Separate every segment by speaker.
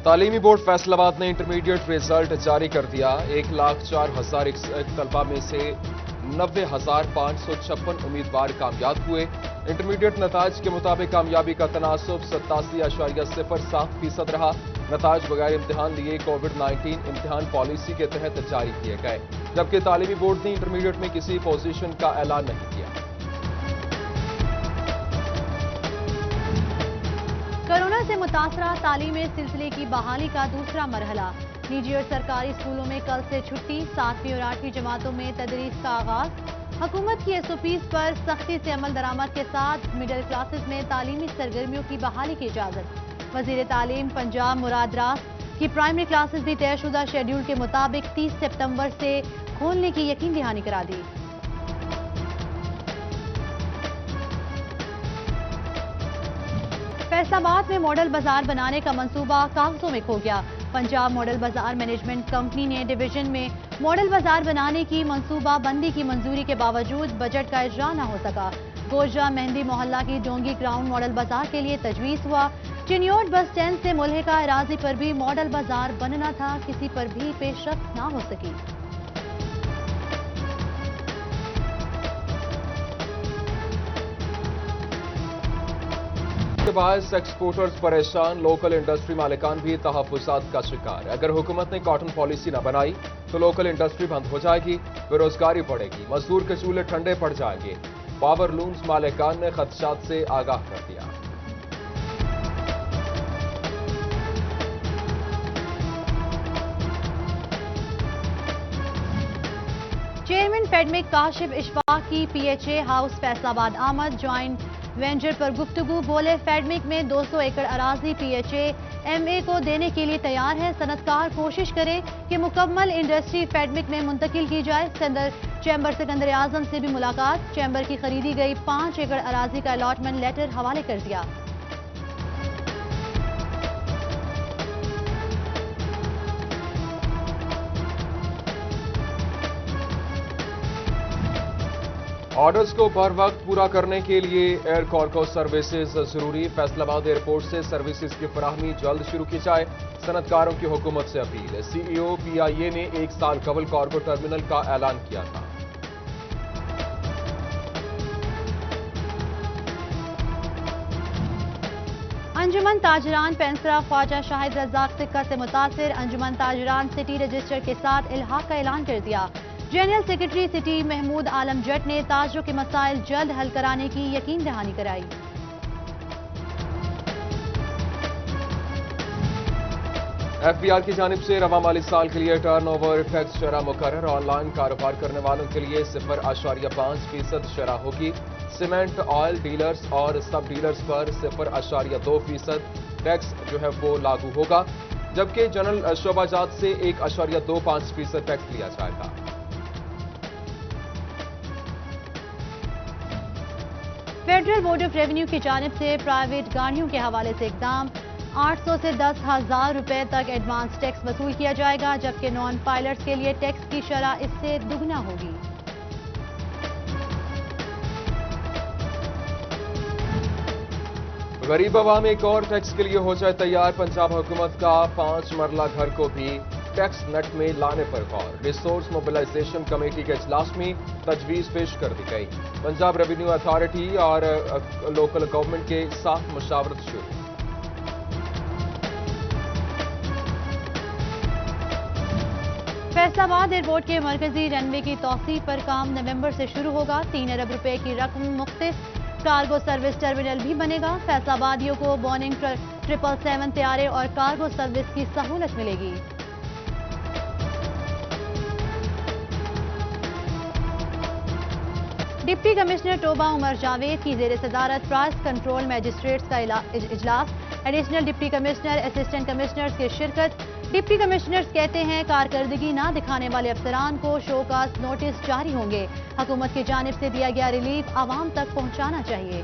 Speaker 1: تعلیمی بورڈ فیصل آباد نے انٹرمیڈیٹ ریزلٹ جاری کر دیا۔ 1,04,001 طلبہ میں سے 90,556 امیدوار کامیاب ہوئے۔ انٹرمیڈیٹ نتائج کے مطابق کامیابی کا تناسب 87.07% رہا۔ نتائج بغیر امتحان لیے کووڈ-19 امتحان پالیسی کے تحت جاری کیے گئے، جبکہ تعلیمی بورڈ نے انٹرمیڈیٹ میں کسی پوزیشن کا اعلان نہیں کیا۔
Speaker 2: کورونا سے متاثرہ تعلیمی سلسلے کی بحالی کا دوسرا مرحلہ۔ نجی اور سرکاری اسکولوں میں کل سے چھٹی، 7ویں اور 8ویں جماعتوں میں تدریس کا آغاز۔ حکومت کی SOPs پر سختی سے عمل درآمد کے ساتھ مڈل کلاسز میں تعلیمی سرگرمیوں کی بحالی کی اجازت۔ وزیر تعلیم پنجاب مراد راس کی پرائمری کلاسز بھی طے شدہ شیڈول کے مطابق 30 ستمبر سے کھولنے کی یقین دہانی کرا دی۔ فیصل آباد میں ماڈل بازار بنانے کا منصوبہ کاغذوں میں کھو گیا۔ پنجاب ماڈل بازار مینجمنٹ کمپنی نے ڈویژن میں ماڈل بازار بنانے کی منصوبہ بندی کی منظوری کے باوجود بجٹ کا اجرا نہ ہو سکا۔ گوجرا مہندی محلہ کی ڈونگی گراؤنڈ ماڈل بازار کے لیے تجویز ہوا۔ چنیوٹ بس اسٹینڈ سے ملحقہ اراضی پر بھی ماڈل بازار بننا تھا، کسی پر بھی پیش رفت نہ ہو سکی۔
Speaker 1: کے باعث ایکسپورٹرز پریشان، لوکل انڈسٹری مالکان بھی تحفظات کا شکار۔ اگر حکومت نے کاٹن پالیسی نہ بنائی تو لوکل انڈسٹری بند ہو جائے گی، بے روزگاری بڑھے گی، مزدور کے چولہے ٹھنڈے پڑ جائیں گے۔ پاور لومز مالکان نے خدشات سے آگاہ کر دیا۔
Speaker 2: چیئرمین فیڈمک کاشف اشفاق کی PHA ہاؤس فیصل آباد آمد، جوائنٹ وینچر پر گفتگو۔ بولے فیڈمک میں 200 ایکڑ اراضی PHA MA کو دینے کے لیے تیار ہے، صنعت کار کوشش کرے کہ مکمل انڈسٹری فیڈمک میں منتقل کی جائے۔ چیمبر سکندر اعظم سے بھی ملاقات، چیمبر کی خریدی گئی 5 ایکڑ اراضی کا الاٹمنٹ لیٹر حوالے کر دیا۔
Speaker 1: آرڈرز کو بر وقت پورا کرنے کے لیے ایئر کارگو سروسز ضروری، فیصل آباد ایئرپورٹ سے سروسز کی فراہمی جلد شروع کی جائے، صنعت کاروں کی حکومت سے اپیل۔ CEO PIA نے 1 سال قبل کارگو ٹرمینل کا اعلان کیا تھا۔
Speaker 2: انجمن تاجران پینسرا خواجہ شاہد رزاق سکہ سے متاثر، انجمن تاجران سٹی رجسٹر کے ساتھ الحاق کا اعلان کر دیا۔ جنرل سیکرٹری سٹی محمود عالم جٹ نے تاجروں کے مسائل جلد حل کرانے کی یقین دہانی کرائی۔
Speaker 1: FBR کی جانب سے رواں مالی سال کے لیے ٹرن اوور ٹیکس شرح مقرر، آن لائن کاروبار کرنے والوں کے لیے 0.5% شرح ہوگی۔ سیمنٹ، آئل ڈیلرز اور سب ڈیلرز پر 0.2% ٹیکس وہ لاگو ہوگا، جبکہ جنرل شعبہ جات سے 1.25% ٹیکس لیا جائے گا۔
Speaker 2: فیڈرل بورڈ آف ریونیو کی جانب سے پرائیویٹ گاڑیوں کے حوالے سے اقدام، 800 سے 10,000 روپے تک ایڈوانس ٹیکس وصول کیا جائے گا، جبکہ نان پائلٹس کے لیے ٹیکس کی شرح اس سے دگنا ہوگی۔
Speaker 1: غریب عوام ایک اور ٹیکس کے لیے ہو جائے تیار، پنجاب حکومت کا 5 مرلہ گھر کو بھی ٹیکس نیٹ میں لانے پر غور، ریسورس موبلائزیشن کمیٹی کے اجلاس میں تجویز پیش کر دی گئی۔ پنجاب ریونیو اتھارٹی اور لوکل گورنمنٹ کے ساتھ مشاورت شروع۔
Speaker 2: فیصل آباد ایئرپورٹ کے مرکزی رن وے کی توسیع پر کام نومبر سے شروع ہوگا، 3 ارب روپے کی رقم مختص کارگو سروس ٹرمینل بھی بنے گا۔ فیصل آبادیوں کو بورننگ 777 طیارے اور کارگو سروس کی سہولت ملے گی۔ ڈپٹی کمشنر ٹوبہ عمر جاوید کی زیر صدارت پرائس کنٹرول میجسٹریٹس کا اجلاس، additional deputy commissioner, assistant commissioners کی شرکت۔ ڈپٹی کمشنرز کہتے ہیں کارکردگی نہ دکھانے والے افسران کو شوکاز نوٹس جاری ہوں گے، حکومت کی جانب سے دیا گیا ریلیف عوام تک پہنچانا چاہیے۔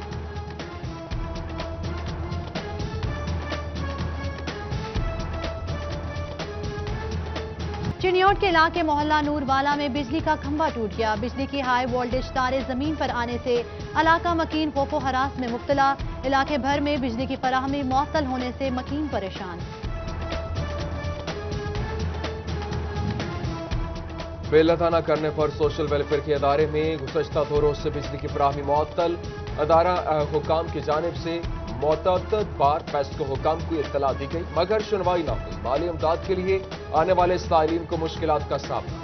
Speaker 2: چنیوٹ کے علاقے محلہ نور والا میں بجلی کا کھمبا ٹوٹ گیا، بجلی کی ہائی وولٹیج تاریں زمین پر آنے سے علاقہ مکین خوف و ہراس میں مبتلا، علاقے بھر میں بجلی کی فراہمی معطل ہونے سے مکین پریشان۔
Speaker 1: बिल अदा न करने पर सोशल वेलफेयर के इदारे में गुज़श्ता 2 रोज से बिजली की फराहमी मुअत्तल। अदारा हुकाम की जानिब से मुतअद्दिद बार पेस्को हुकाम को इत्तला दी गई मगर सुनवाई न हुई। माली इमदाद के लिए आने वाले साइलिन को मुश्किलात का सामना।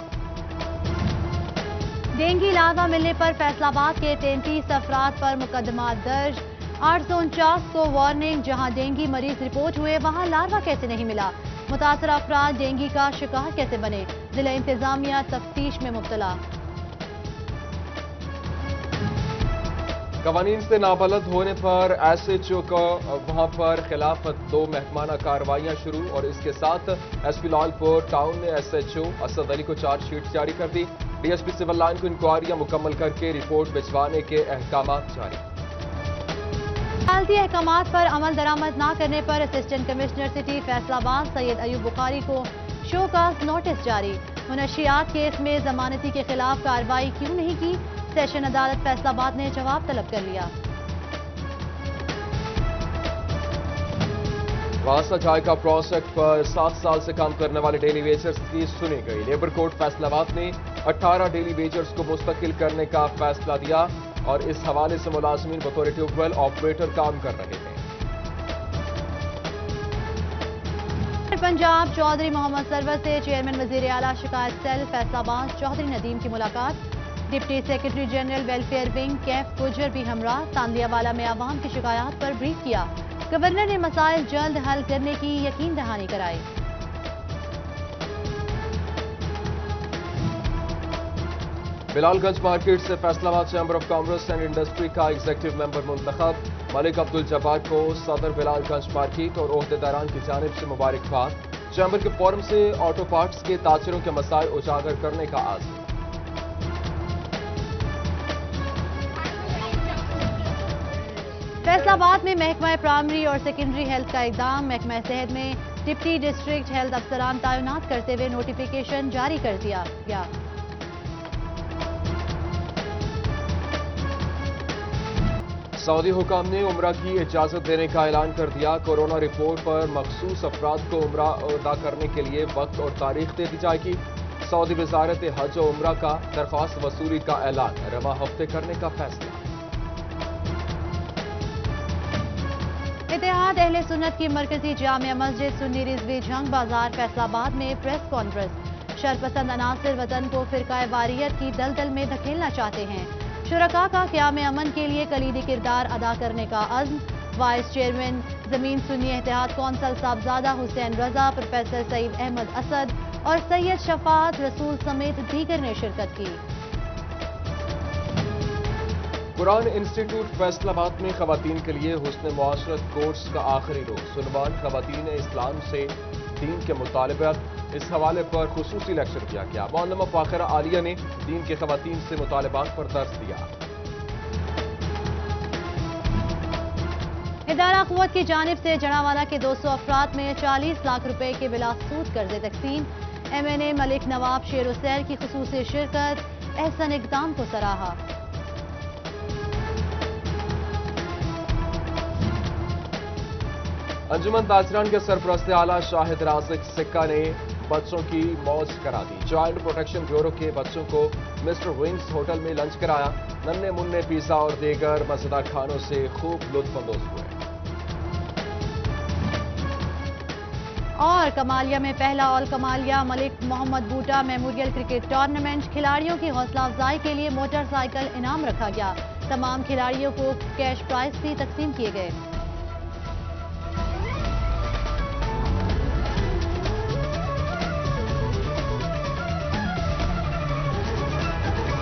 Speaker 2: डेंगू लार्वा मिलने पर फैसलाबाद के 33 अफराद पर मुकदमा दर्ज। 849 को वार्निंग। जहां डेंगू मरीज रिपोर्ट हुए वहां लार्वा कैसे नहीं मिला? मुतासरा अफराद डेंगू का शिकार कैसे बने? जिला इंतजामिया तफ्तीश में मुब्तला।
Speaker 1: कवानीन से नाबलद होने पर SHO को वहां पर खिलाफ 2 महकमाना कार्रवाइयां शुरू और इसके साथ SP लालपुर टाउन ने SHO असद अली को चार्जशीट जारी कर दी। DSP सिविल लाइन को इंक्वायरियां मुकम्मल करके रिपोर्ट भिजवाने के अहकामात जारी।
Speaker 2: अदालती अहकामात पर अमल दरामद न करने पर assistant commissioner city Faisalabad Syed Ayub Bukhari को शोकाज नोटिस जारी। मुनशियात केस में जमानती के खिलाफ कार्रवाई क्यों नहीं की? सेशन अदालत फैसलाबाद ने जवाब तलब कर लिया।
Speaker 1: वासा जायका प्रोजेक्ट पर 7 साल से काम करने वाले डेली वेजर्स की सुनी गई। लेबर कोर्ट फैसलाबाद ने 18 डेली वेजर्स को मुस्तकिल करने का फैसला दिया और इस हवाले से मुलाजमीन बतौर ट्यूबवेल ऑपरेटर काम कर रहे थे।
Speaker 2: पंजाब चौधरी मोहम्मद सरवर से चेयरमैन वजीर आला शिकायत सेल फैसलाबाद चौधरी नदीम की मुलाकात। Deputy secretary general welfare wing Kaif गुजर भी हमरा। तांदियावाला में आवाम की शिकायत पर ब्रीफ किया। गवर्नर ने मसाइल जल्द हल करने की यकीन दहानी कराई।
Speaker 1: बिलालगंज मार्केट से Faisalabad chamber of commerce and industry का एग्जीक्यूटिव मेंबर मुंतखब। मलिक अब्दुल जब्बार को सदर बिलालगंज मार्केट और ओहदेदारान की जानिब से मुबारकबाद। चैम्बर के फोरम से ऑटो पार्ट्स के ताजरों के मसाइल उजागर करने का आज़म।
Speaker 2: फैसलाबाद में महकमा प्राइमरी और सेकेंडरी हेल्थ का इकदाम। महकमा सेहत में डिप्टी डिस्ट्रिक्ट हेल्थ अफसरान तैनात करते हुए नोटिफिकेशन जारी कर दिया गया।
Speaker 1: सऊदी हुकाम ने उम्रा की इजाजत देने का ऐलान कर दिया। कोरोना रिपोर्ट पर मखसूस अफराद को उम्रा अदा करने के लिए वक्त और तारीख दे दी जाएगी। सऊदी वजारत हज और उम्रा का दरख्वास्त वसूली का ऐलान रवा हफ्ते करने का फैसला।
Speaker 2: इत्तेहाद अहले सुन्नत की मरकजी जामिया मस्जिद सुन्नी रिजवी जंग बाजार फैसलाबाद में प्रेस कॉन्फ्रेंस। शरपसंद अनासिर वतन को फिरकाए वारियत की दलदल में धकेलना चाहते हैं। शुरका का क़याम अमन के लिए कलीदी किरदार अदा करने का अज़्म। वाइस चेयरमैन जमीन सुन्नी इत्तेहाद कौंसल साहबजादा हुसैन रजा, प्रोफेसर सईद अहमद असद और सैयद शफात रसूल समेत दीगर ने शिरकत की।
Speaker 1: कुरान इंस्टीट्यूट फैसलाबाद में खवातीन के लिए हुस्न मुआशरत कोर्स का आखिरी रोज। सुनवान खवातीन इस्लाम से दीन के मुतालिबात इस हवाले पर खुसूसी लेक्चर दिया गया। मौलमा फाखिरा आलिया ने दीन के खवातीन से मुतालिबात पर दर्स दिया।
Speaker 2: इदारा कुव्वत की जानिब से जड़ावाला के 200 अफराद में 40 लाख रुपए के बिला सूद कर्जे तकसीम। MNA मलिक नवाब शेर हुसैन की खुसूसी शिरकत। एहसन इक़दाम को सराहा।
Speaker 1: अंजुमन ताजरान के सरपरस्त आला शाहिद रासिक सिक्का ने बच्चों की मौज करा दी। चाइल्ड प्रोटेक्शन ब्यूरो के बच्चों को मिस्टर विंग्स होटल में लंच कराया। नन्हे मुन्ने पिज्जा और दीगर मजेदार खानों से खूब लुत्फअंदोज हुए।
Speaker 2: और कमालिया में पहला ऑल कमालिया मलिक मोहम्मद बूटा मेमोरियल क्रिकेट टूर्नामेंट। खिलाड़ियों की हौसला अफजाई के लिए मोटरसाइकिल इनाम रखा गया। तमाम खिलाड़ियों को कैश प्राइज भी तकसीम किए गए।